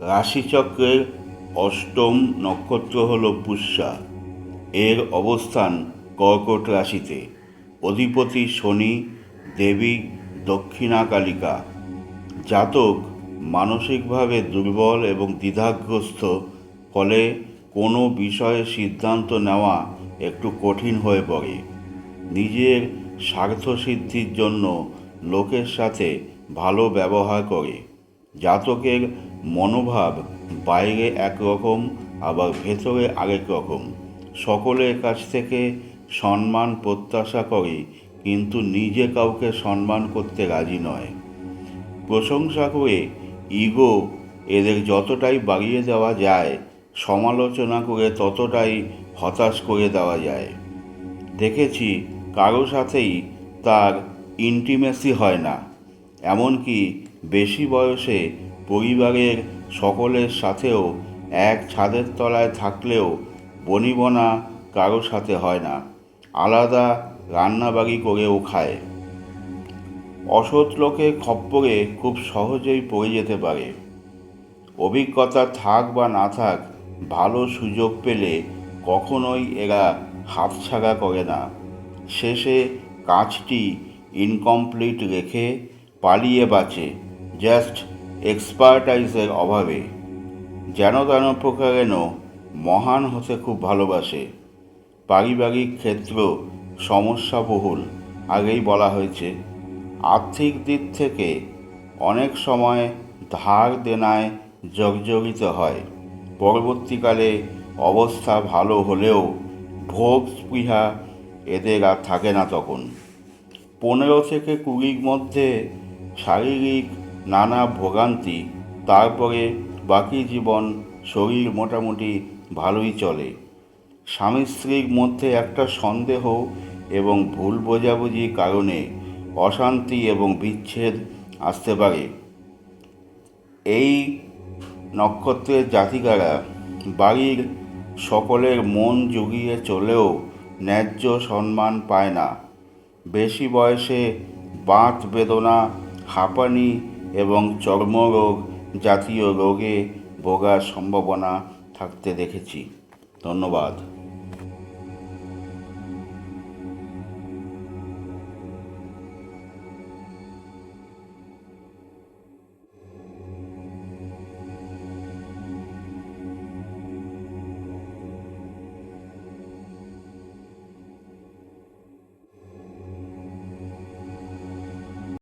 রাশিচক্রের অষ্টম নক্ষত্র হল পুষ্যা। এর অবস্থান কর্কট রাশিতে। অধিপতি শনি, দেবী দক্ষিণাকালিকা। জাতক মানসিকভাবে দুর্বল এবং দ্বিধাগ্রস্ত, ফলে কোনো বিষয়ে সিদ্ধান্ত নেওয়া একটু কঠিন হয়ে পড়ে। নিজের স্বার্থসিদ্ধির জন্য লোকের সাথে ভালো ব্যবহার করে। জাতকের মনোভাব বাইরে একরকম, আবার ভেতরে আরেক রকম। সকলের কাছ থেকে সম্মান প্রত্যাশা করে, কিন্তু নিজে কাউকে সম্মান করতে রাজি নয়। প্রশংসা করে ইগো এদের যতটাই বাড়িয়ে দেওয়া যায়, সমালোচনা করে ততটাই হতাশ করে দেওয়া যায়। দেখেছি কারো সাথেই তার ইন্টিমেসি হয় না, এমনকি বেশি বয়সে পরিবারের সকলের সাথেও এক ছাদের তলায় থাকলেও বনিবনা কারো সাথে হয় না, আলাদা রান্নাবাড়ি করেও খায়। অসৎ লোকের খপ্পরে খুব সহজেই পড়ে যেতে পারে। অভিজ্ঞতা থাক বা না থাক, ভালো সুযোগ পেলে কখনোই এরা হাতছাড়া করে না। শেষে কাজটি ইনকমপ্লিট রেখে পালিয়ে বাঁচে, জাস্ট এক্সপার্টাইজের অভাবে। যেন তেন প্রকারেণ মহান হতে খুব ভালোবাসে। পারিবারিক ক্ষেত্র সমস্যাবহুল, আগেই বলা হয়েছে। আর্থিক দিক থেকে অনেক সময় ধার দেনায় জর্জরিত হয়। পরবর্তীকালে অবস্থা ভালো হলেও ভোগ স্পৃহা এদের আর থাকে না তখন। 15 থেকে 20 মধ্যে শারীরিক নানা ভোগান্তি, তারপরে বাকি জীবন শরীর মোটামুটি ভালোই চলে। স্বামী স্ত্রীর মধ্যে একটা সন্দেহ এবং ভুল বোঝাবুঝির কারণে অশান্তি এবং বিচ্ছেদ আসতে পারে। এই নক্ষত্রের জাতিকারা বাড়ির সকলের মন জুগিয়ে চলেও ন্যায্য সম্মান পায় না। বেশি বয়সে বাত বেদনা, হাঁপানি এবং চর্মরোগ জাতীয় রোগে ভোগার সম্ভাবনা থাকতে দেখেছি। ধন্যবাদ।